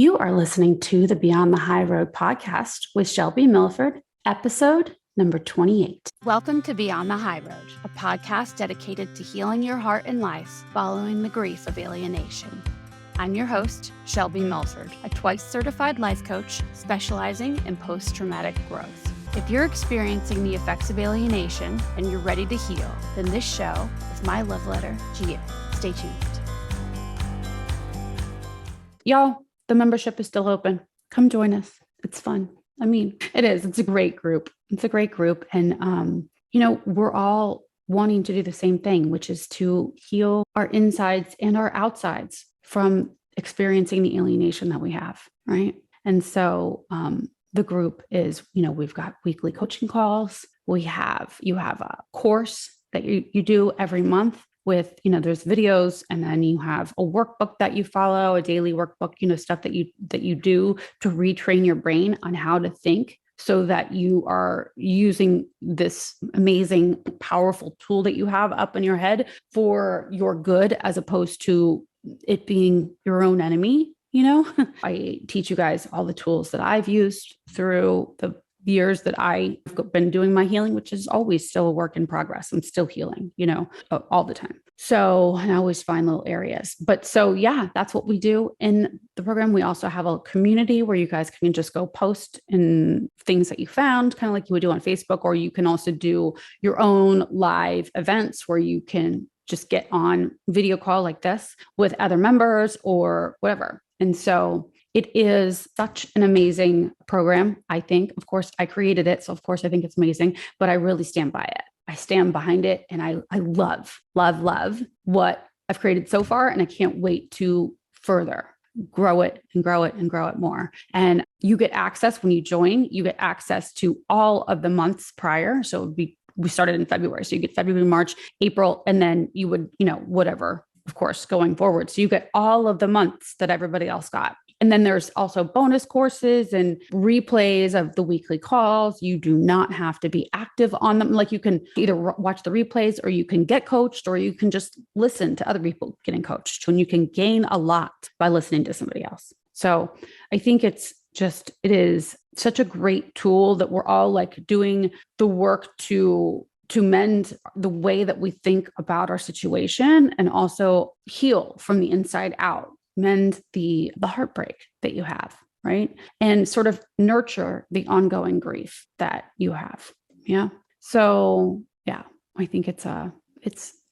You are listening to the Beyond the High Road podcast with Shelby Milford, episode number 28. Welcome to Beyond the High Road, a podcast dedicated to healing your heart and life following the grief of alienation. I'm your host, Shelby Milford, a twice certified life coach specializing in post-traumatic growth. If you're experiencing the effects of alienation and you're ready to heal, then this show is my love letter to you. Stay tuned. Y'all, the membership is still open. Come join us. It's fun. I mean, it is. It's a great group. It's a great group. And, we're all wanting to do the same thing, which is to heal our insides and our outsides from experiencing the alienation that we have, right? And so the group is, we've got weekly coaching calls. You have a course that you do every month with, there's videos, and then you have a workbook that you follow, a daily workbook, stuff that you do to retrain your brain on how to think so that you are using this amazing, powerful tool that you have up in your head for your good, as opposed to it being your own enemy. I teach you guys all the tools that I've used through the years that I've been doing my healing, which is always still a work in progress. I'm still healing, all the time. So, and I always find little areas. But so, yeah, that's what we do in the program. We also have a community where you guys can just go post in things that you found, kind of like you would do on Facebook, or you can also do your own live events where you can just get on video call like this with other members or whatever. And so it is such an amazing program, I think. Of course, I created it, so of course I think it's amazing, but I really stand by it. I stand behind it, and I love what I've created so far, and I can't wait to further grow it and grow it and grow it more. And you get access when you join. You get access to all of the months prior. So we started in February, so you get February, March, April, and then you would, whatever, of course, going forward. So you get all of the months that everybody else got. And then there's also bonus courses and replays of the weekly calls. You do not have to be active on them. Like, you can either watch the replays, or you can get coached, or you can just listen to other people getting coached, and you can gain a lot by listening to somebody else. So I think it is such a great tool that we're all like doing the work to mend the way that we think about our situation, and also heal from the inside out. Mend the heartbreak that you have, right? And sort of nurture the ongoing grief that you have. Yeah. So yeah, I think it's a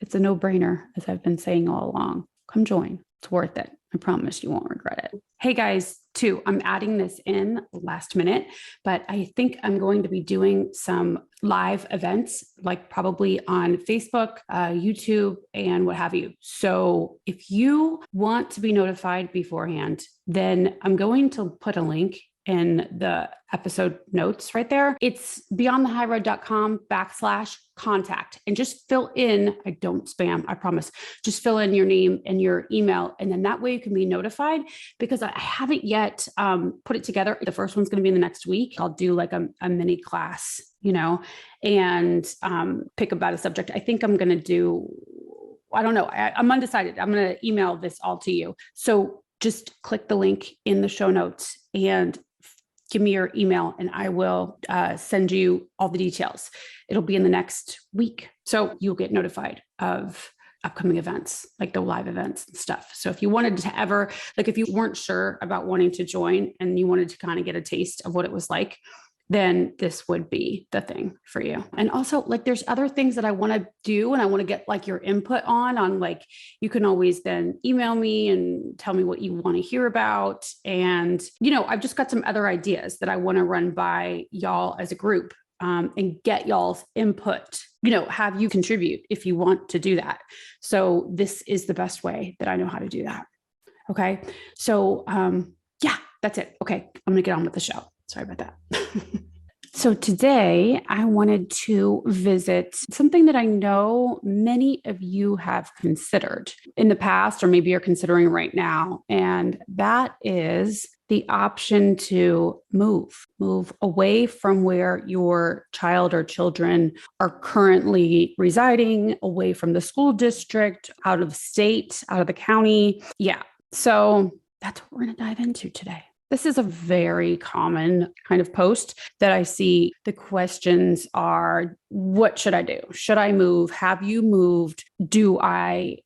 no-brainer, as I've been saying all along. Come join. It's worth it. I promise you won't regret it. Hey guys, too, I'm adding this in last minute, but I think I'm going to be doing some live events, like probably on Facebook, YouTube, and what have you. So if you want to be notified beforehand, then I'm going to put a link in the episode notes right there. It's beyondthehighroad.com/contact, and just fill in, I don't spam, I promise, just fill in your name and your email. And then that way you can be notified, because I haven't yet put it together. The first one's going to be in the next week. I'll do like a mini class, and pick about a subject. I think I'm going to do, I don't know. I'm undecided. I'm going to email this all to you. So just click the link in the show notes and give me your email, and I will send you all the details. It'll be in the next week. So you'll get notified of upcoming events, like the live events and stuff. So if you wanted to ever, like if you weren't sure about wanting to join and you wanted to kind of get a taste of what it was like, then this would be the thing for you. And also, like, there's other things that I want to do, and I want to get like your input on like, you can always then email me and tell me what you want to hear about. And, I've just got some other ideas that I want to run by y'all as a group, and get y'all's input, have you contribute if you want to do that. So this is the best way that I know how to do that. Okay. So, yeah, that's it. Okay. I'm going to get on with the show. Sorry about that. So today I wanted to visit something that I know many of you have considered in the past, or maybe you're considering right now. And that is the option to move away from where your child or children are currently residing, away from the school district, out of state, out of the county. Yeah. So That's what we're going to dive into today. This is a very common kind of post that I see. The questions are, what should I do? Should I move? Have you moved? Do I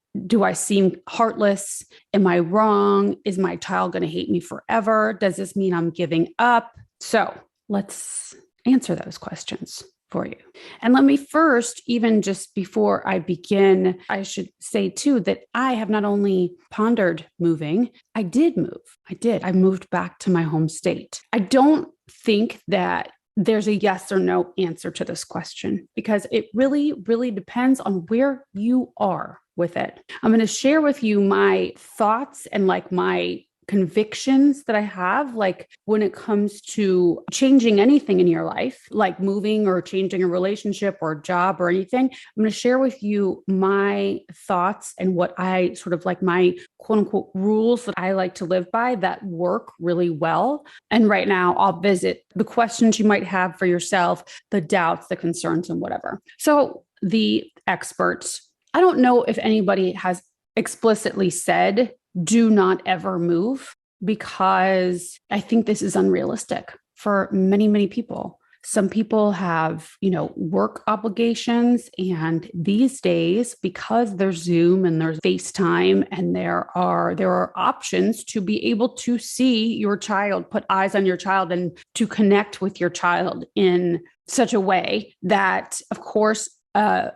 seem heartless? Am I wrong? Is my child going to hate me forever? Does this mean I'm giving up? So let's answer those questions for you. And let me first, even just before I begin, I should say too that I have not only pondered moving, I did move. I moved back to my home state. I don't think that there's a yes or no answer to this question because it really, really depends on where you are with it. I'm going to share with you my thoughts and like my convictions that I have, like when it comes to changing anything in your life, like moving or changing a relationship or a job or anything. I'm going to share with you my thoughts and what I sort of like my quote unquote rules that I like to live by that work really well. And right now I'll visit the questions you might have for yourself, the doubts, the concerns, and whatever. So the experts, I don't know if anybody has explicitly said, do not ever move, because I think this is unrealistic for many, many people. Some people have, work obligations. And these days, because there's Zoom and there's FaceTime and there are options to be able to see your child, put eyes on your child and to connect with your child in such a way that, of course,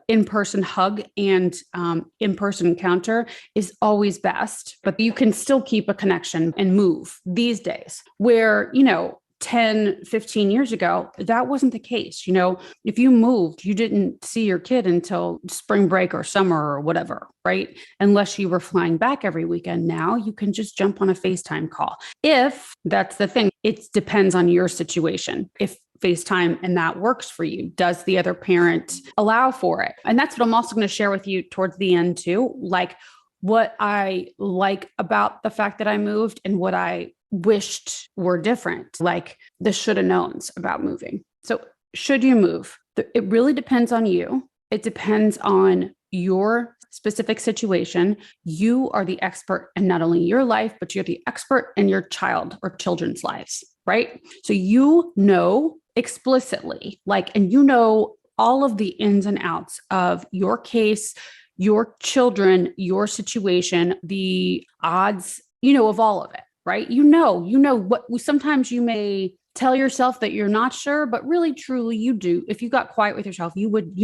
in-person hug and in-person encounter is always best, but you can still keep a connection and move these days where, 10, 15 years ago, that wasn't the case. If you moved, you didn't see your kid until spring break or summer or whatever, right? Unless you were flying back every weekend. Now you can just jump on a FaceTime call. If that's the thing, it depends on your situation. If FaceTime and that works for you, does the other parent allow for it? And that's what I'm also going to share with you towards the end too, like what I like about the fact that I moved and what I wished were different, like the shoulda knowns about moving. So should you move? It really depends on you. It depends on your specific situation. You are the expert in not only your life, but you're the expert in your child or children's lives, right? So you know explicitly, and all of the ins and outs of your case, your children, your situation, the odds, of all of it, right? You know what sometimes you may tell yourself that you're not sure, but really, truly you do. If you got quiet with yourself, you would,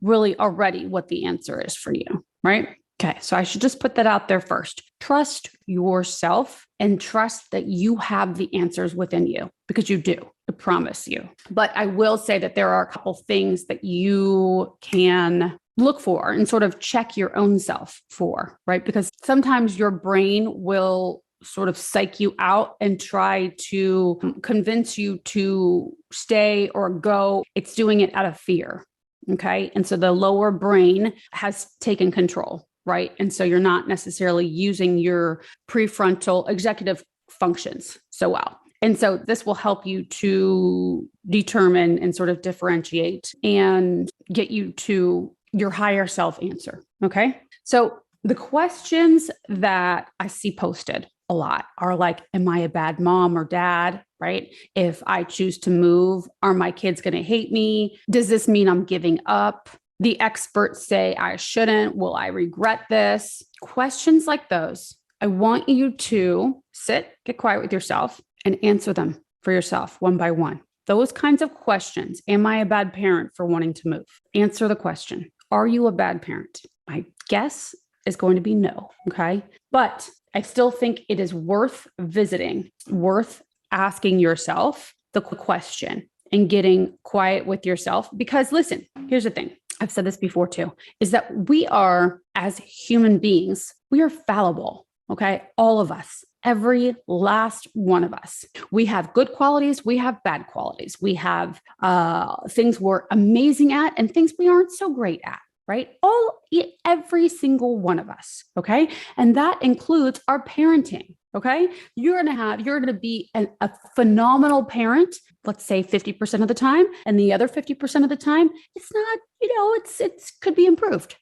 really already what the answer is for you, right? Okay. So I should just put that out there first. Trust yourself and trust that you have the answers within you, because you do, I promise you. But I will say that there are a couple things that you can look for and sort of check your own self for, right? Because sometimes your brain will sort of psych you out and try to convince you to stay or go. It's doing it out of fear. Okay. And so the lower brain has taken control, right? And so you're not necessarily using your prefrontal executive functions so well. And so this will help you to determine and sort of differentiate and get you to your higher self answer. Okay. So the questions that I see posted a lot are like, am I a bad mom or dad? Right? If I choose to move, are my kids going to hate me? Does this mean I'm giving up? The experts say I shouldn't. Will I regret this? Questions like those, I want you to sit, get quiet with yourself and answer them for yourself one by one. Those kinds of questions. Am I a bad parent for wanting to move? Answer the question. Are you a bad parent? My guess is going to be no. Okay. But I still think it is worth visiting, worth asking yourself the question and getting quiet with yourself. Because listen, here's the thing. I've said this before too, is that we are, as human beings, we are fallible. Okay. All of us, every last one of us. We have good qualities. We have bad qualities. We have things we're amazing at and things we aren't so great at. Right? Every single one of us. Okay. And that includes our parenting. Okay. You're going to be a phenomenal parent, let's say 50% of the time. And the other 50% of the time, it's not, it could be improved.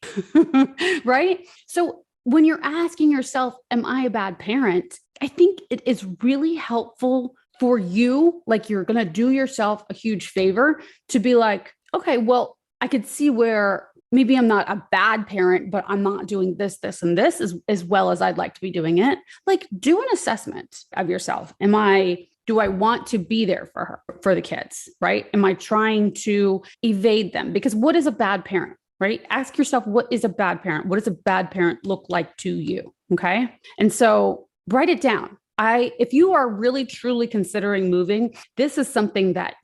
Right. So when you're asking yourself, am I a bad parent? I think it is really helpful for you, like you're going to do yourself a huge favor to be like, okay, well, I could see where maybe I'm not a bad parent, but I'm not doing this, this, and this as well as I'd like to be doing it. Like, do an assessment of yourself. Do I want to be there for her, for the kids, right? Am I trying to evade them? Because what is a bad parent, right? Ask yourself, what is a bad parent? What does a bad parent look like to you? Okay. And so write it down. If you are really truly considering moving, this is something that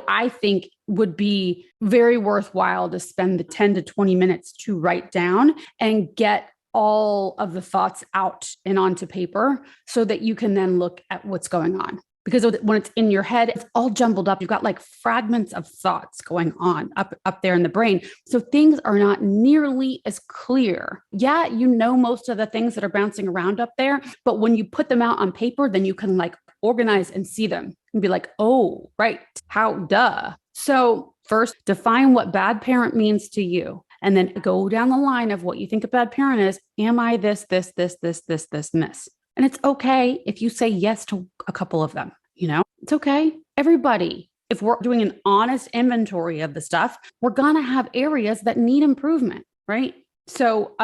I think would be very worthwhile to spend the 10 to 20 minutes to write down and get all of the thoughts out and onto paper so that you can then look at what's going on. Because when it's in your head, it's all jumbled up. You've got like fragments of thoughts going on up there in the brain. So things are not nearly as clear. Yeah, you know most of the things that are bouncing around up there, but when you put them out on paper, then you can like organize and see them and be like, oh, right, how duh. So first, define what bad parent means to you. And then go down the line of what you think a bad parent is. Am I this, and this? And it's okay if you say yes to a couple of them, it's okay. Everybody, if we're doing an honest inventory of the stuff, we're going to have areas that need improvement, right? So,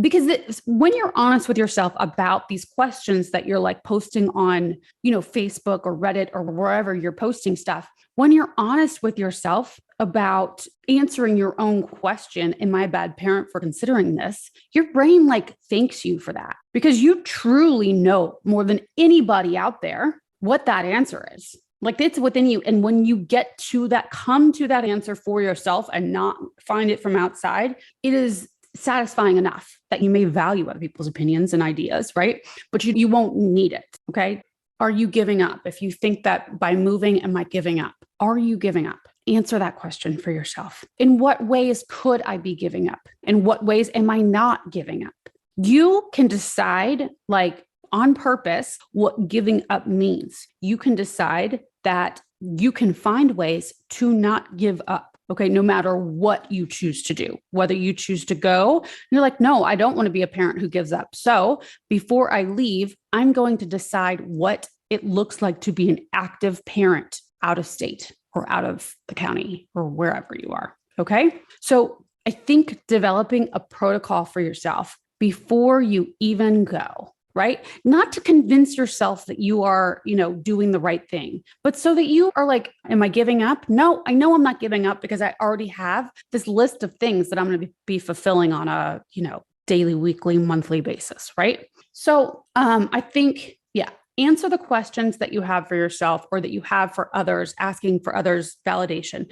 because when you're honest with yourself about these questions that you're like posting on, Facebook or Reddit or wherever you're posting stuff, when you're honest with yourself about answering your own question, am I a bad parent for considering this? Your brain like thanks you for that because you truly know more than anybody out there what that answer is. Like it's within you. And when you get to that, come to that answer for yourself and not find it from outside, it is satisfying enough that you may value other people's opinions and ideas, right? But you won't need it. Okay. Are you giving up? If you think that by moving, am I giving up? Are you giving up? Answer that question for yourself. In what ways could I be giving up? In what ways am I not giving up? You can decide, like on purpose, what giving up means. You can decide that you can find ways to not give up. Okay, no matter what you choose to do, whether you choose to go, you're like, no, I don't want to be a parent who gives up. So before I leave, I'm going to decide what it looks like to be an active parent out of state or out of the county or wherever you are. Okay. So I think developing a protocol for yourself before you even go, right? Not to convince yourself that you are, doing the right thing, but so that you are like, am I giving up? No, I know I'm not giving up because I already have this list of things that I'm going to be fulfilling on a, daily, weekly, monthly basis, right? So I think, answer the questions that you have for yourself or that you have for others, asking for others' validation.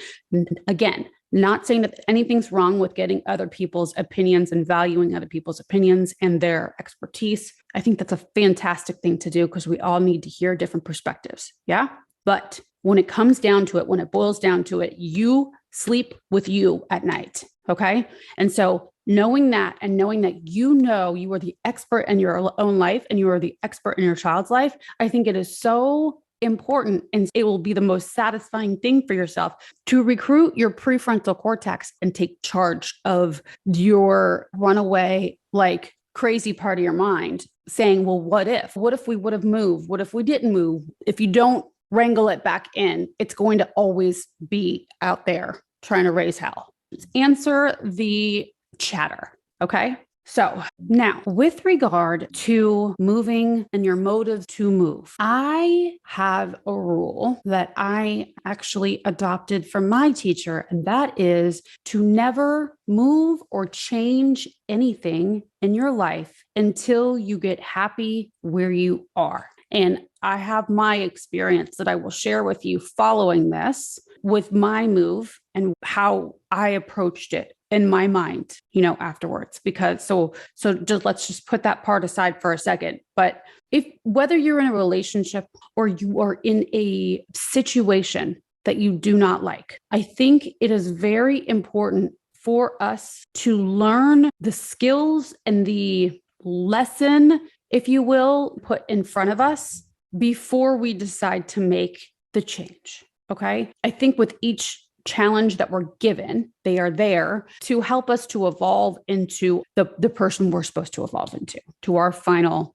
Again, not saying that anything's wrong with getting other people's opinions and valuing other people's opinions and their expertise. I think that's a fantastic thing to do because we all need to hear different perspectives. Yeah. But when it comes down to it, when it boils down to it, you sleep with you at night. Okay. And so knowing that and knowing that you are the expert in your own life and you are the expert in your child's life, I think it is so important and it will be the most satisfying thing for yourself to recruit your prefrontal cortex and take charge of your runaway, like crazy part of your mind saying, well, what if we would have moved? What if we didn't move? If you don't wrangle it back in, it's going to always be out there trying to raise hell. Answer the chatter. Okay. So now with regard to moving and your motive to move, I have a rule that I actually adopted from my teacher, and that is to never move or change anything in your life until you get happy where you are. And I have my experience that I will share with you following this with my move and how I approached it in my mind, afterwards, because let's just put that part aside for a second. But whether you're in a relationship or you are in a situation that you do not like, I think it is very important for us to learn the skills and the lesson, if you will, put in front of us before we decide to make the change. Okay. I think with each challenge that we're given, they are there to help us to evolve into the person we're supposed to evolve into, to our final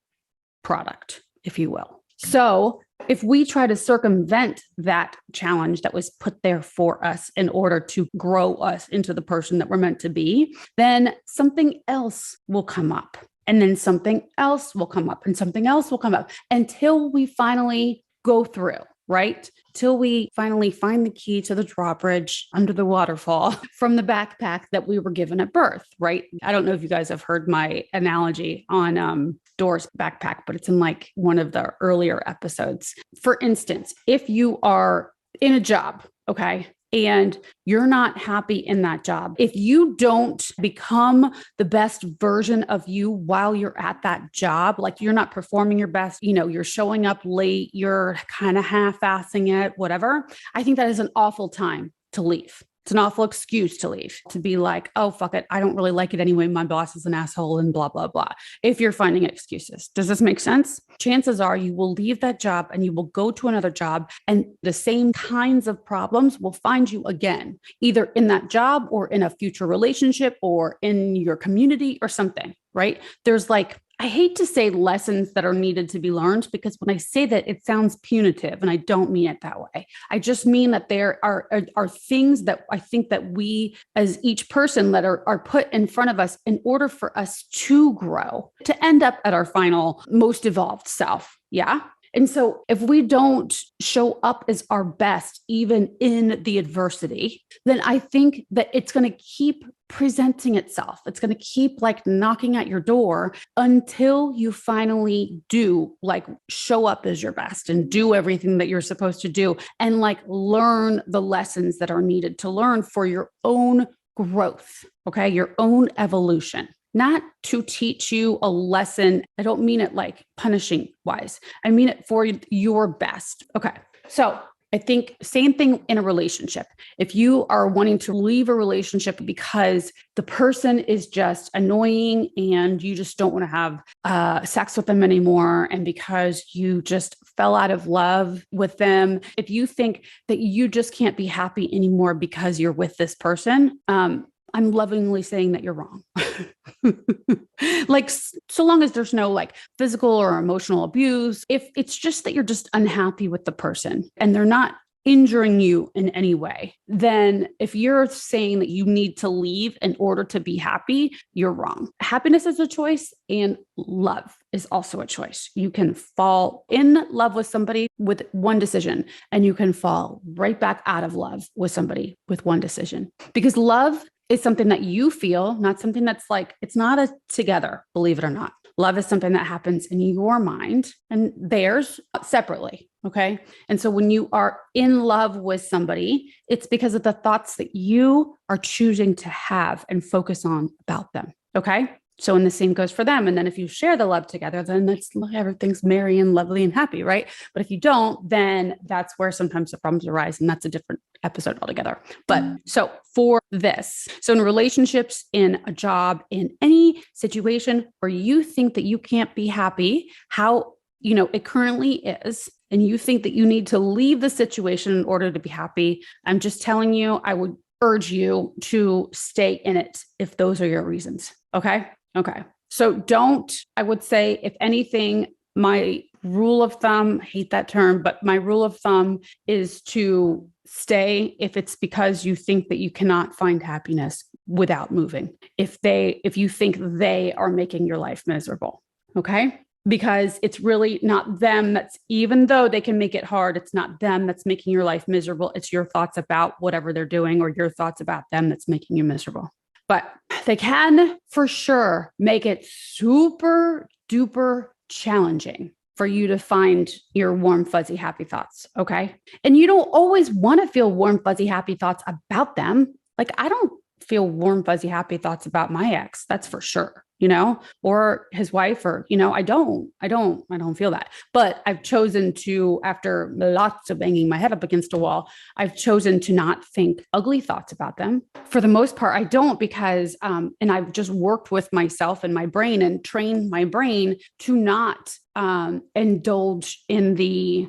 product, if you will. So if we try to circumvent that challenge that was put there for us in order to grow us into the person that we're meant to be, then something else will come up. And then something else will come up and something else will come up until we finally go through, right? Till we finally find the key to the drawbridge under the waterfall from the backpack that we were given at birth, right? I don't know if you guys have heard my analogy on Dora's backpack, but it's in like one of the earlier episodes. For instance, if you are in a job, okay, and you're not happy in that job, if you don't become the best version of you while you're at that job, like you're not performing your best, you're showing up late, you're kind of half-assing it, whatever, I think that is an awful time to leave. It's an awful excuse to leave, to be like, oh, fuck it, I don't really like it anyway. My boss is an asshole and blah, blah, blah. If you're finding excuses, does this make sense? Chances are you will leave that job and you will go to another job and the same kinds of problems will find you again, either in that job or in a future relationship or in your community or something, right? There's like, I hate to say lessons that are needed to be learned, because when I say that, it sounds punitive and I don't mean it that way. I just mean that there are things that I think that we as each person that are put in front of us in order for us to grow, to end up at our final, most evolved self. Yeah. And so if we don't show up as our best, even in the adversity, then I think that it's going to keep presenting itself. It's going to keep like knocking at your door until you finally do like show up as your best and do everything that you're supposed to do and like learn the lessons that are needed to learn for your own growth. Okay. Your own evolution. Not to teach you a lesson. I don't mean it like punishing wise. I mean it for your best. Okay. So I think same thing in a relationship. If you are wanting to leave a relationship because the person is just annoying and you just don't want to have sex with them anymore, and because you just fell out of love with them, if you think that you just can't be happy anymore because you're with this person, I'm lovingly saying that you're wrong. Like, so long as there's no like physical or emotional abuse, if it's just that you're just unhappy with the person and they're not injuring you in any way, then if you're saying that you need to leave in order to be happy, you're wrong. Happiness is a choice and love is also a choice. You can fall in love with somebody with one decision and you can fall right back out of love with somebody with one decision, because love is something that you feel, not something that's like, it's not a together, believe it or not. Love is something that happens in your mind and theirs separately. Okay. And so when you are in love with somebody, it's because of the thoughts that you are choosing to have and focus on about them. Okay. So, and the same goes for them. And then if you share the love together, then it's everything's merry and lovely and happy, right? But if you don't, then that's where sometimes the problems arise. And that's a different episode altogether. But so for this, so in relationships, in a job, in any situation where you think that you can't be happy, how, it currently is, and you think that you need to leave the situation in order to be happy, I'm just telling you, I would urge you to stay in it if those are your reasons. Okay. Okay. So I would say, if anything, my rule of thumb, I hate that term, but my rule of thumb is to stay if it's because you think that you cannot find happiness without moving. If you think they are making your life miserable. Okay. Because it's really not them even though they can make it hard, it's not them that's making your life miserable. It's your thoughts about whatever they're doing or your thoughts about them that's making you miserable. But they can for sure make it super duper challenging for you to find your warm, fuzzy, happy thoughts. Okay. And you don't always want to feel warm, fuzzy, happy thoughts about them. Like, I don't feel warm, fuzzy, happy thoughts about my ex. That's for sure. Or his wife, or, I don't feel that. But I've chosen to, after lots of banging my head up against a wall, I've chosen to not think ugly thoughts about them. For the most part, I don't, because, and I've just worked with myself and my brain and trained my brain to not indulge in the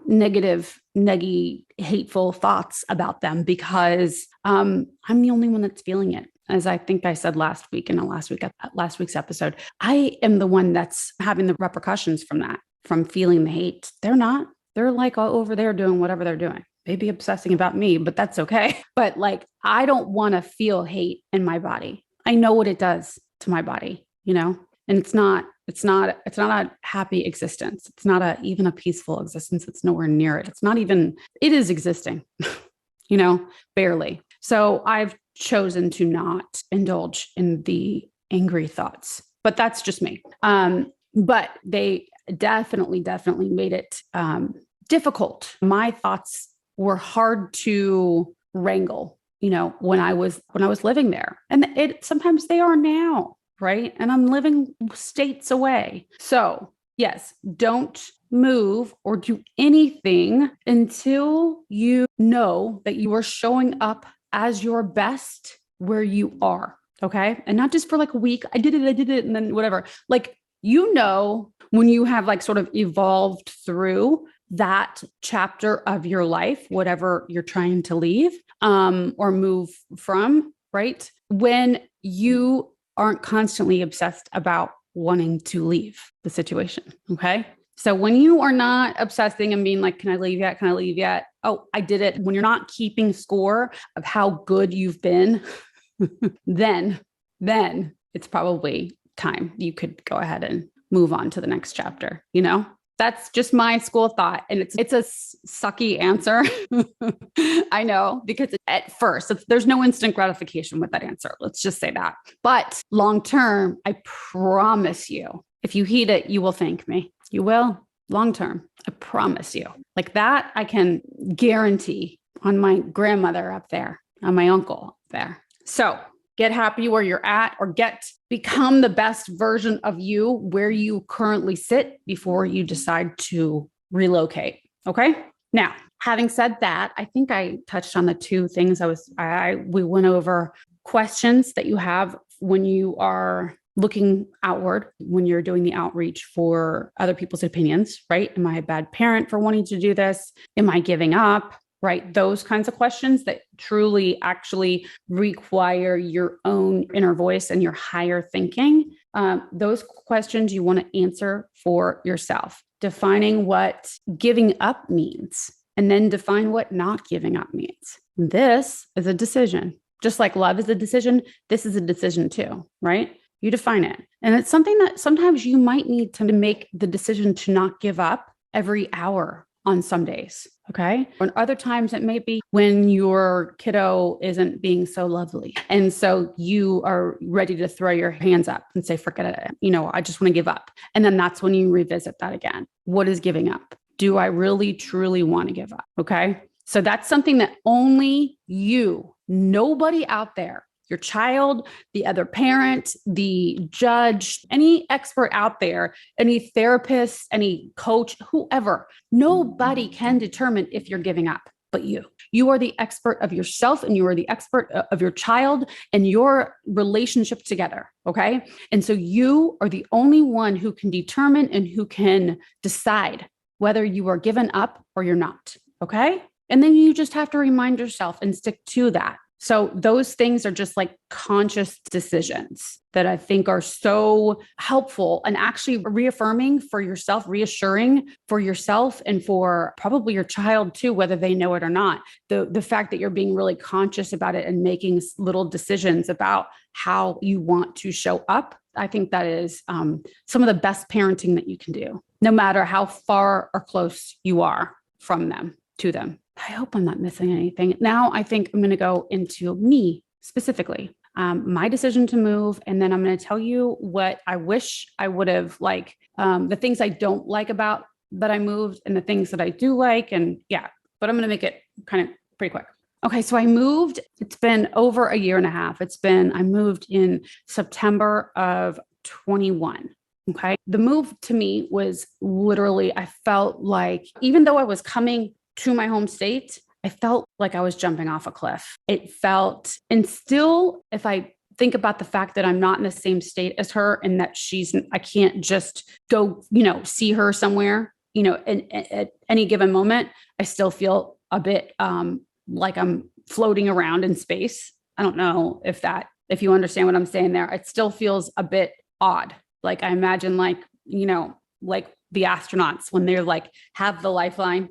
negative, neggy, hateful thoughts about them, because I'm the only one that's feeling it. as I think I said last week in last week's episode, I am the one that's having the repercussions from that, from feeling the hate. They're not. They're like all over there doing whatever they're doing, maybe obsessing about me, but that's okay. But like, I don't want to feel hate in my body. I know what it does to my body, and it's not a happy existence. It's not even a peaceful existence. It's nowhere near it. It is existing, barely. So I've chosen to not indulge in the angry thoughts, but that's just me. But they definitely made it difficult. My thoughts were hard to wrangle, when I was living there, and sometimes they are now, right? And I'm living states away. So yes, don't move or do anything until you know that you are showing up as your best where you are. Okay. And not just for like a week. I did it. And then whatever, like, when you have like sort of evolved through that chapter of your life, whatever you're trying to leave, or move from, right? When you aren't constantly obsessed about wanting to leave the situation. Okay. So when you are not obsessing and being like, can I leave yet? Can I leave yet? Oh, I did it. When you're not keeping score of how good you've been, then it's probably time you could go ahead and move on to the next chapter. That's just my school of thought. And it's a sucky answer. I know, because at first there's no instant gratification with that answer. Let's just say that. But long term, I promise you, if you heed it, you will thank me. You will. Long term, I promise you. Like that, I can guarantee on my grandmother up there, on my uncle up there. So get happy where you're at, or become the best version of you where you currently sit before you decide to relocate. Okay. Now, having said that, I think I touched on the two things we went over questions that you have when you are looking outward, when you're doing the outreach for other people's opinions, right? Am I a bad parent for wanting to do this? Am I giving up? Right? Those kinds of questions that truly actually require your own inner voice and your higher thinking. Those questions you want to answer for yourself, defining what giving up means, and then define what not giving up means. This is a decision. Just like love is a decision, this is a decision too, right? You define it. And it's something that sometimes you might need to make the decision to not give up every hour on some days. Okay. And other times it may be when your kiddo isn't being so lovely. And so you are ready to throw your hands up and say, forget it. I just want to give up. And then that's when you revisit that again. What is giving up? Do I really, truly want to give up? Okay. So that's something that only you, nobody out there, your child, the other parent, the judge, any expert out there, any therapist, any coach, whoever, nobody can determine if you're giving up but you. You are the expert of yourself, and you are the expert of your child and your relationship together. Okay. And so you are the only one who can determine and who can decide whether you are given up or you're not. Okay. And then you just have to remind yourself and stick to that. So those things are just like conscious decisions that I think are so helpful and actually reaffirming for yourself, reassuring for yourself and for probably your child too, whether they know it or not. The fact that you're being really conscious about it and making little decisions about how you want to show up. I think that is some of the best parenting that you can do, no matter how far or close you are from them, to them. I hope I'm not missing anything. Now I think I'm going to go into me specifically, my decision to move. And then I'm going to tell you what I wish I would have the things I don't like about that I moved and the things that I do like. And yeah, but I'm going to make it kind of pretty quick. Okay. So I moved, it's been over a year and a half. I moved in September of 21. Okay. The move to me was literally, I felt like, even though I was coming to my home state, I felt like I was jumping off a cliff. It felt, and still, if I think about the fact that I'm not in the same state as her and that I can't just go, see her somewhere, at any given moment, I still feel a bit like I'm floating around in space. I don't know if that if you understand what I'm saying there. It still feels a bit odd. Like I imagine like, like the astronauts when they're like have the lifeline,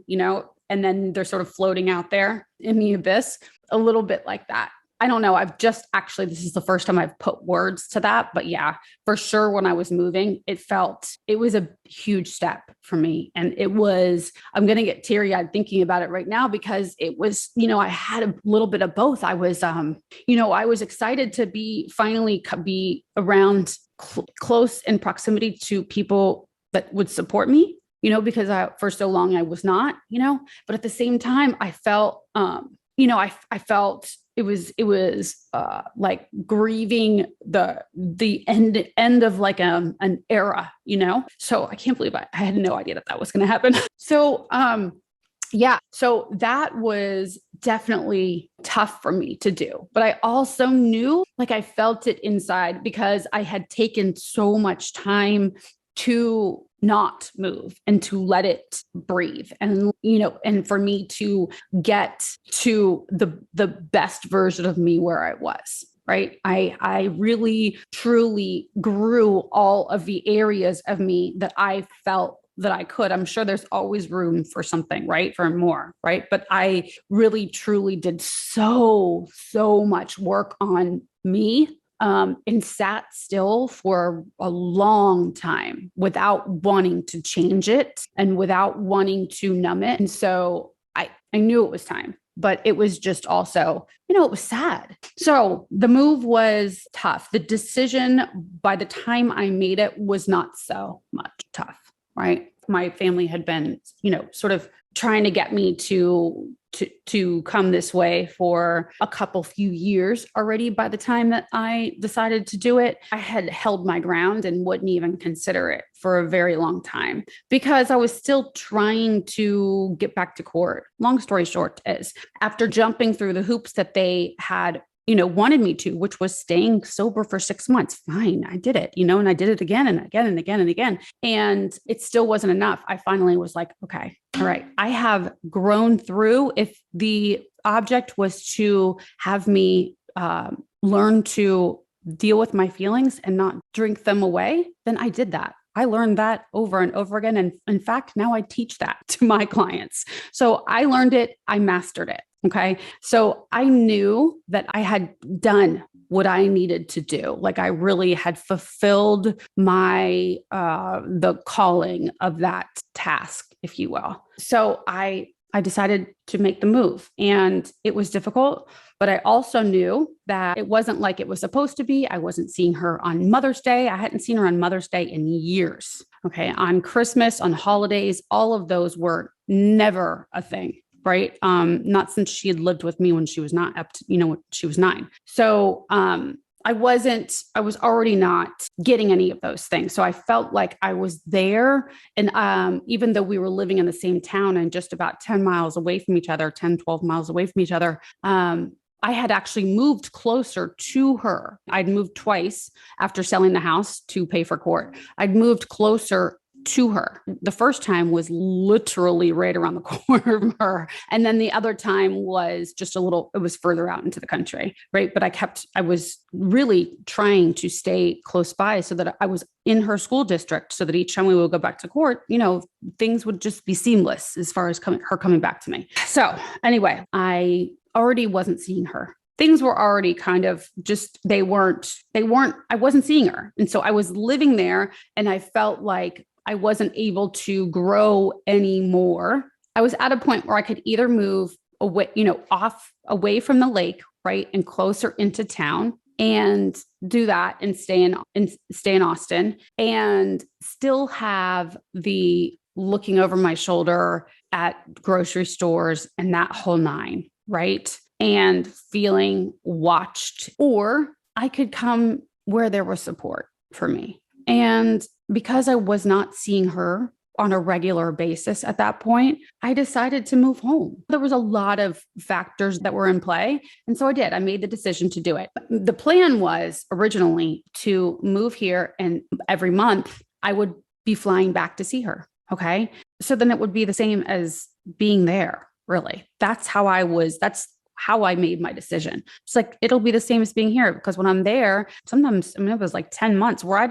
and then they're sort of floating out there in the abyss, a little bit like that. I don't know. This is the first time I've put words to that, but yeah, for sure. When I was moving, it was a huge step for me. And I'm going to get teary eyed thinking about it right now because it was, I had a little bit of both. I was, I was excited to finally be around close in proximity to people that would support me, because for so long I was not, but at the same time, I felt, I felt it was like grieving the end of like an era, so I can't believe I had no idea that was going to happen. So yeah, so that was definitely tough for me to do, but I also knew, like, I felt it inside because I had taken so much time to not move and to let it breathe, and and for me to get to the best version of me where I was. Right. I really truly grew all of the areas of me that I felt that I could. I'm sure there's always room for something, right? For more, right? But I really truly did so much work on me, and sat still for a long time without wanting to change it and without wanting to numb it. And so I knew it was time, but it was just also, it was sad. So the move was tough. The decision, by the time I made it, was not so much tough, right? My family had been, sort of trying to get me to come this way for a few years already. By the time that I decided to do it, I had held my ground and wouldn't even consider it for a very long time because I was still trying to get back to court. Long story short is, after jumping through the hoops that they had wanted me to, which was staying sober for 6 months. Fine. I did it, and I did it again and again and again and again. And it still wasn't enough. I finally was like, okay, all right, I have grown through. If the object was to have me learn to deal with my feelings and not drink them away, then I did that. I learned that over and over again. And in fact, now I teach that to my clients. So I learned it. I mastered it. Okay. So I knew that I had done what I needed to do. Like I really had fulfilled the calling of that task, if you will. So I decided to make the move, and it was difficult, but I also knew that it wasn't like it was supposed to be. I wasn't seeing her on Mother's Day. I hadn't seen her on Mother's Day in years. Okay. On Christmas, on holidays, all of those were never a thing. Right. Not since she had lived with me when she was not up to, when she was 9. So, I was already not getting any of those things. So I felt like I was there. And even though we were living in the same town and just about 10 miles away from each other, 10, 12 miles away from each other, I had actually moved closer to her. I'd moved twice after selling the house to pay for court. I'd moved closer to her. The first time was literally right around the corner of her. And then the other time was just it was further out into the country. Right. But I was really trying to stay close by so that I was in her school district, so that each time we would go back to court, things would just be seamless as far as her coming back to me. So anyway, I already wasn't seeing her. Things were already kind of just, I wasn't seeing her. And so I was living there, and I felt like I wasn't able to grow anymore. I was at a point where I could either move away, away from the lake, right, and closer into town, and do that and stay in Austin, and still have the looking over my shoulder at grocery stores and that whole nine, right, and feeling watched. Or I could come where there was support for me. And because I was not seeing her on a regular basis at that point, I decided to move home. There was a lot of factors that were in play. And so I did. I made the decision to do it. The plan was originally to move here, and every month I would be flying back to see her. Okay. So then it would be the same as being there, really. That's how I made my decision. It's like, it'll be the same as being here, because when I'm there, sometimes, it was like 10 months where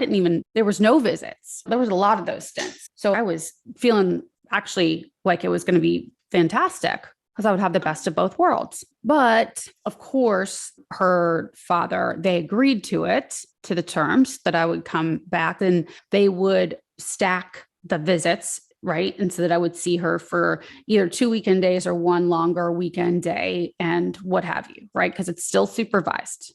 there was no visits. There was a lot of those stints. So I was feeling actually like it was going to be fantastic, because I would have the best of both worlds. But of course, her father, they agreed to it, to the terms that I would come back, and they would stack the visits, right? And so that I would see her for either 2 weekend days or one longer weekend day and what have you, right? Because it's still supervised.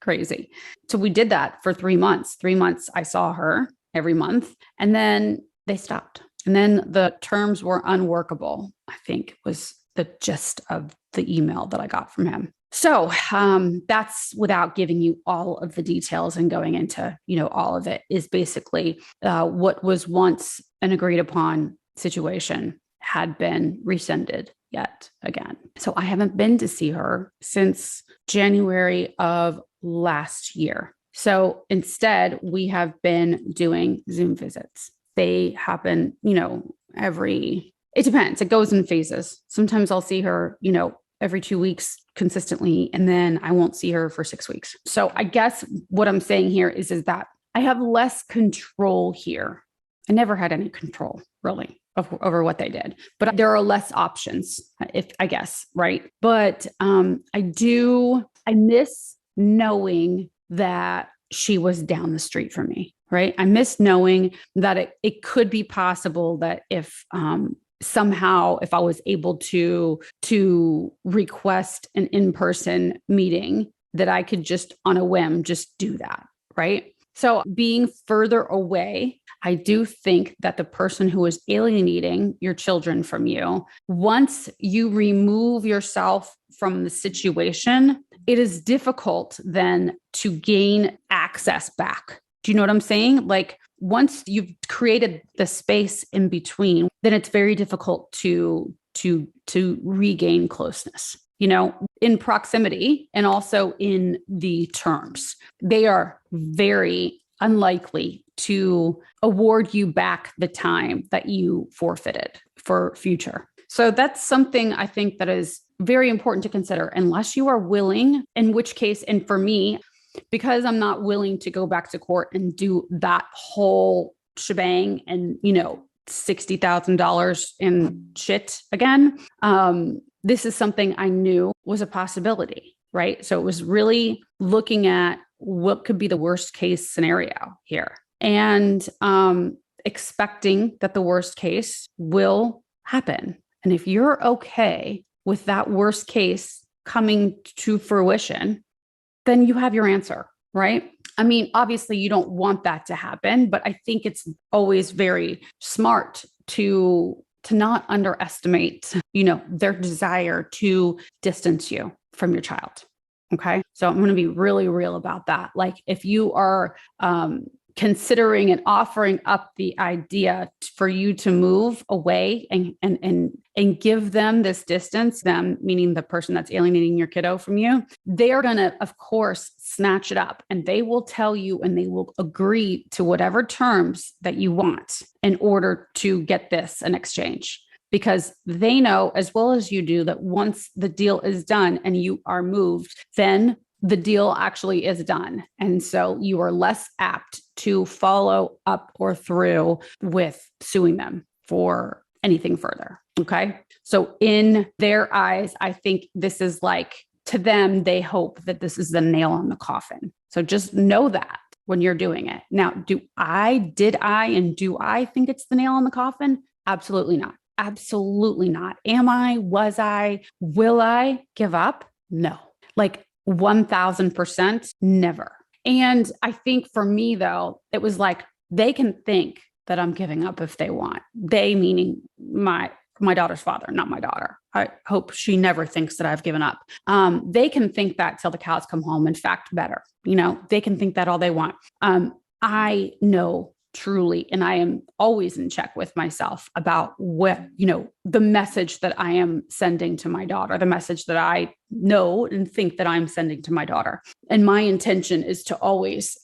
Crazy. So we did that for 3 months. 3 months, I saw her every month, and then they stopped. And then the terms were unworkable, I think was the gist of the email that I got from him. So that's, without giving you all of the details and going into, all of it, is basically what was once an agreed upon situation had been rescinded yet again. So I haven't been to see her since January of last year. So instead, we have been doing Zoom visits. They happen, it depends. It goes in phases. Sometimes I'll see her, every 2 weeks consistently, and then I won't see her for 6 weeks. So I guess what I'm saying here is that I have less control here. I never had any control really over what they did, but there are less options, I guess, right? But I miss knowing that she was down the street from me, right? I miss knowing that it could be possible that if somehow, if I was able to request an in-person meeting, that I could just on a whim just do that, right? So being further away, I do think that the person who is alienating your children from you, once you remove yourself from the situation, it is difficult then to gain access back. Do you know what I'm saying? Like, once you've created the space in between, then it's very difficult to regain closeness, in proximity and also in the terms. They are very unlikely to award you back the time that you forfeited for future. So that's something I think that is very important to consider, unless you are willing, in which case, and for me, because I'm not willing to go back to court and do that whole shebang and, $60,000 in shit again. This is something I knew was a possibility, right? So it was really looking at what could be the worst case scenario here, and expecting that the worst case will happen. And if you're okay with that worst case coming to fruition, then you have your answer, right? I mean, obviously you don't want that to happen, but I think it's always very smart to not underestimate, their desire to distance you from your child. Okay. So I'm going to be really real about that. Like, if you are considering and offering up the idea for you to move away and give them this distance, them meaning the person that's alienating your kiddo from you, they are going to, of course, snatch it up, and they will tell you and they will agree to whatever terms that you want in order to get this in exchange. Because they know as well as you do that once the deal is done and you are moved, then the deal actually is done. And so you are less apt to follow up or through with suing them for anything further. Okay. So in their eyes, I think this is like, to them, they hope that this is the nail on the coffin. So just know that when you're doing it. Now, do I think it's the nail on the coffin? Absolutely not. Absolutely not. Am I? Was I? Will I give up? No. Like 1000%, never. And I think for me, though, it was like, they can think that I'm giving up if they want. They meaning my daughter's father, not my daughter. I hope she never thinks that I've given up. They can think that till the cows come home. In fact, better, they can think that all they want. I know truly, and I am always in check with myself about what, the message that I am sending to my daughter, the message that I know and think that I'm sending to my daughter. And my intention is to always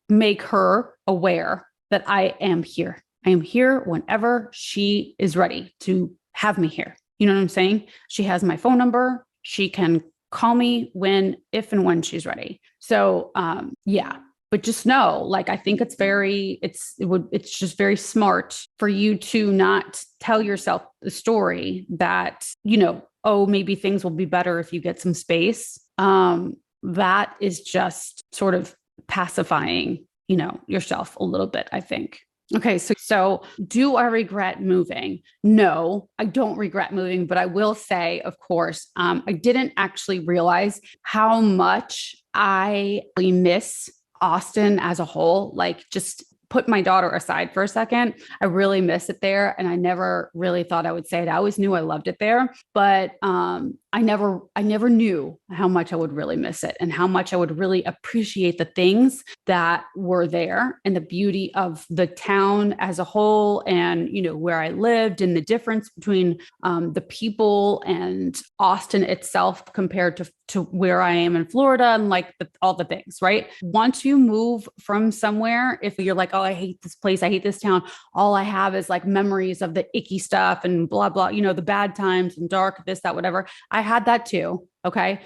make her aware that I am here. I am here whenever she is ready to have me here. You know what I'm saying? She has my phone number. She can call me if and when she's ready. So, yeah, but just know, like, I think it's just very smart for you to not tell yourself the story that, oh, maybe things will be better if you get some space. That is just sort of pacifying, yourself a little bit, I think. Okay. So do I regret moving? No, I don't regret moving, but I will say, of course, I didn't actually realize how much I really miss Austin as a whole. Like, just put my daughter aside for a second. I really miss it there. And I never really thought I would say it. I always knew I loved it there, but I never knew how much I would really miss it and how much I would really appreciate the things that were there and the beauty of the town as a whole, and where I lived, and the difference between the people and Austin itself compared to where I am in Florida, and like all the things, right? Once you move from somewhere, if you're like, oh, I hate this place, I hate this town, all I have is like memories of the icky stuff and blah, blah, the bad times and dark, this, that, whatever. I had that too. Okay.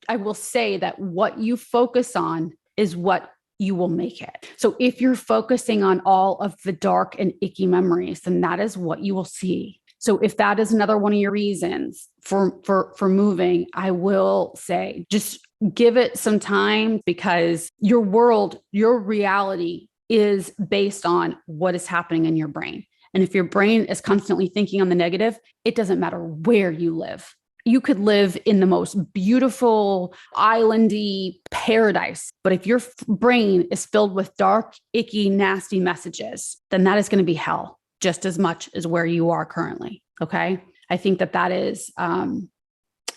I will say that what you focus on is what you will make it. So if you're focusing on all of the dark and icky memories, then that is what you will see. So if that is another one of your reasons for moving, I will say just give it some time, because your world, your reality is based on what is happening in your brain. And if your brain is constantly thinking on the negative, it doesn't matter where you live. You could live in the most beautiful islandy paradise, but if your brain is filled with dark, icky, nasty messages, then that is going to be hell just as much as where you are currently. Okay. I think that is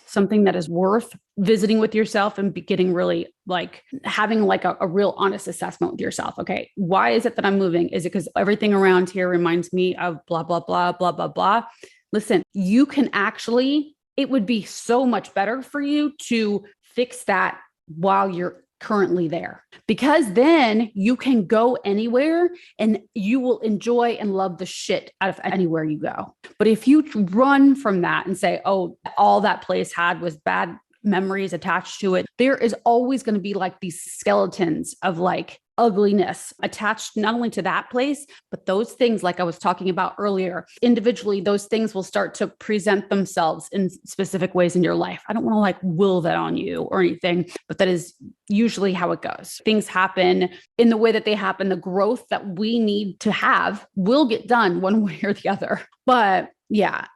something that is worth visiting with yourself and getting really like having like a real honest assessment with yourself. Okay. Why is it that I'm moving? Is it because everything around here reminds me of blah, blah, blah, blah, blah, blah? Listen, you can actually, it would be so much better for you to fix that while you're currently there, because then you can go anywhere and you will enjoy and love the shit out of anywhere you go. But if you run from that and say, oh, all that place had was bad memories attached to it, there is always going to be like these skeletons of like ugliness attached not only to that place, but those things, like I was talking about earlier, individually, those things will start to present themselves in specific ways in your life. I don't want to like will that on you or anything, but that is usually how it goes. Things happen in the way that they happen. The growth that we need to have will get done one way or the other. But yeah.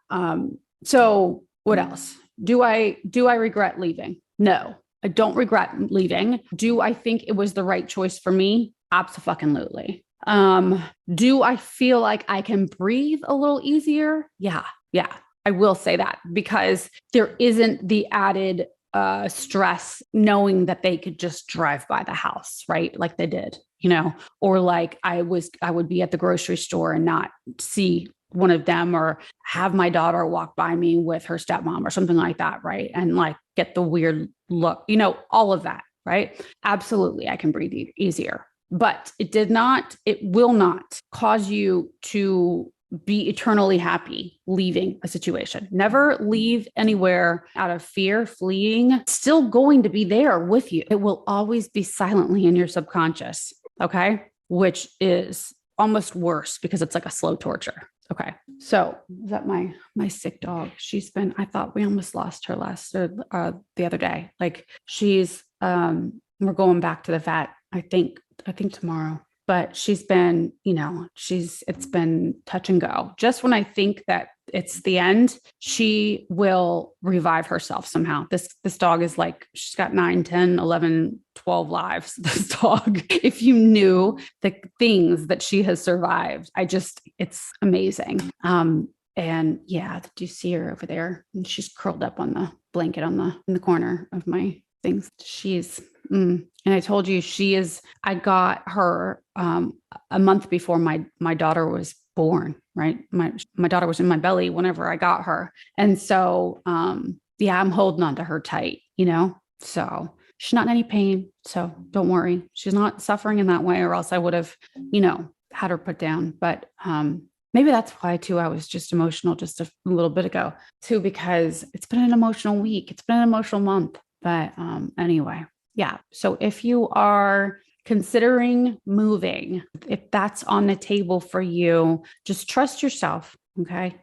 So what else? Do I regret leaving? No. I don't regret leaving. Do I think it was the right choice for me? Absolutely. Do I feel like I can breathe a little easier? Yeah. I will say that, because there isn't the added stress knowing that they could just drive by the house, right? Like they did, or like I would be at the grocery store and not see one of them, or have my daughter walk by me with her stepmom or something like that. Right. And like get the weird look, all of that. Right. Absolutely. I can breathe easier, but it will not cause you to be eternally happy leaving a situation. Never leave anywhere out of fear, fleeing. It's still going to be there with you. It will always be silently in your subconscious. Okay. Which is almost worse because it's like a slow torture. Okay. So is that my sick dog? I thought we almost lost her the other day. Like we're going back to the vet, I think tomorrow, but she's been, it's been touch and go. Just when I think that it's the end, she will revive herself somehow. This dog is like, she's got 9, 10, 11, 12 lives. This dog, if you knew the things that she has survived, it's amazing. And yeah, did you see her over there? And she's curled up on the blanket in the corner of my things. And I told you I got her a month before my daughter was born, right? My daughter was in my belly whenever I got her. And so, I'm holding on to her tight, so she's not in any pain. So don't worry. She's not suffering in that way, or else I would have, had her put down. But, maybe that's why too, I was just emotional just a little bit ago too, because it's been an emotional week. It's been an emotional month. But anyway, yeah. So if you are considering moving, if that's on the table for you, just trust yourself. Okay.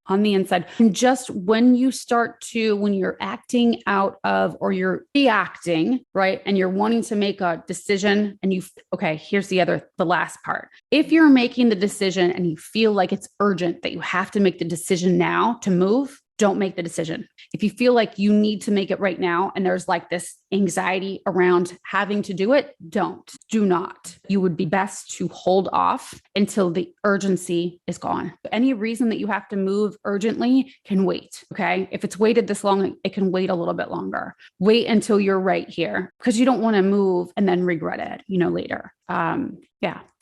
On the inside. And just when you're acting out of, or you're reacting, right? And you're wanting to make a decision and here's the last part. If you're making the decision and you feel like it's urgent that you have to make the decision now to move, don't make the decision. If you feel like you need to make it right now and there's like this anxiety around having to do it, do not. You would be best to hold off until the urgency is gone. Any reason that you have to move urgently can wait. Okay. If it's waited this long, it can wait a little bit longer. Wait until you're right here, because you don't want to move and then regret it, later.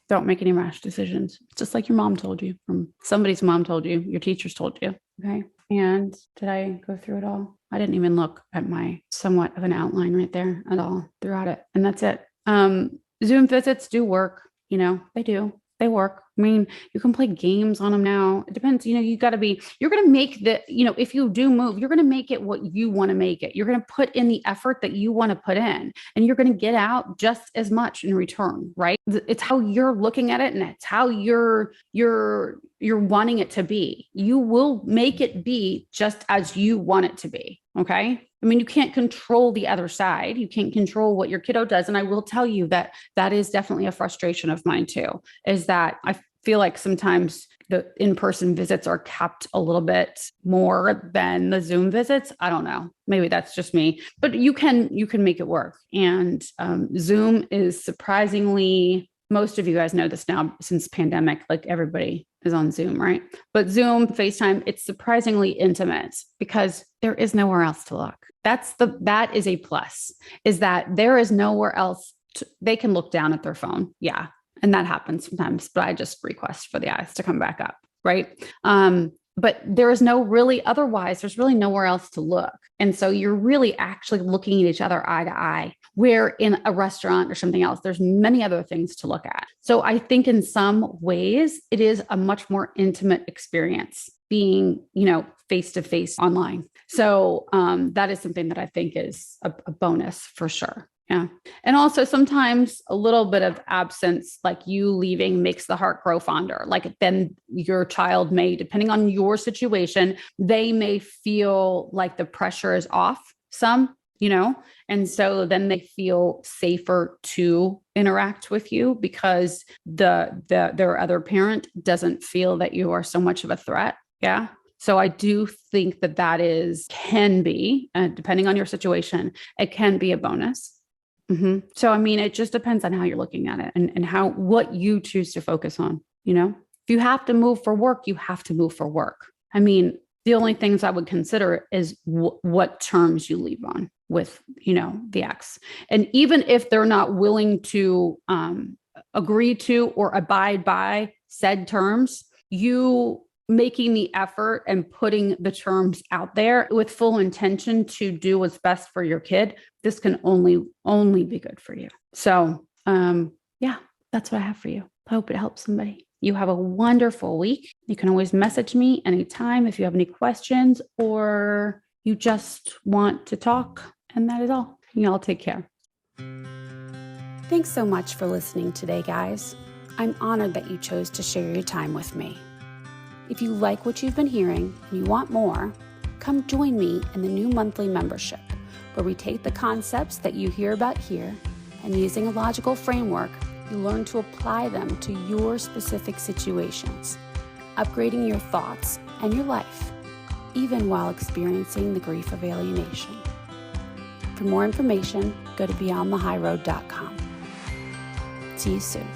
Don't make any rash decisions. It's just like your mom told you, from somebody's mom told you, your teachers told you. Okay. And did I go through it all? I didn't even look at my somewhat of an outline right there at all throughout it. And that's it. Zoom visits do work. They do. They work. I mean, you can play games on them now. It depends. You're going to make if you do move, you're going to make it what you want to make it. You're going to put in the effort that you want to put in, and you're going to get out just as much in return, right? It's how you're looking at it, and it's how you're wanting it to be. You will make it be just as you want it to be. Okay. I mean, you can't control the other side. You can't control what your kiddo does. And I will tell you that is definitely a frustration of mine too, is that I feel like sometimes the in-person visits are capped a little bit more than the Zoom visits. I don't know. Maybe that's just me, but you can make it work. And Zoom is surprisingly, most of you guys know this now since pandemic, like everybody is on Zoom, right? But Zoom, FaceTime, it's surprisingly intimate because there is nowhere else to look. That is a plus, is that there is nowhere else they can look down at their phone. Yeah. And that happens sometimes, but I just request for the eyes to come back up. Right. But there is there's really nowhere else to look. And so you're really actually looking at each other eye to eye, where in a restaurant or something else, there's many other things to look at. So I think in some ways it is a much more intimate experience being, face to face online. So that is something that I think is a bonus for sure. Yeah. And also sometimes a little bit of absence, like you leaving, makes the heart grow fonder. Like then your child may, depending on your situation, they may feel like the pressure is off some, and so then they feel safer to interact with you because their other parent doesn't feel that you are so much of a threat. Yeah. So I do think that can be, depending on your situation, it can be a bonus. Mm-hmm. So, I mean, it just depends on how you're looking at it and what you choose to focus on. If you have to move for work, you have to move for work. I mean, the only things I would consider is what terms you leave on with, the ex. And even if they're not willing to agree to or abide by said terms, you making the effort and putting the terms out there with full intention to do what's best for your kid, this can only be good for you. So, that's what I have for you. I hope it helps somebody. You have a wonderful week. You can always message me anytime if you have any questions or you just want to talk. And that is all. Y'all take care. Thanks so much for listening today, guys. I'm honored that you chose to share your time with me. If you like what you've been hearing and you want more, come join me in the new monthly membership, where we take the concepts that you hear about here and, using a logical framework, you learn to apply them to your specific situations, upgrading your thoughts and your life, even while experiencing the grief of alienation. For more information, go to beyondthehighroad.com. See you soon.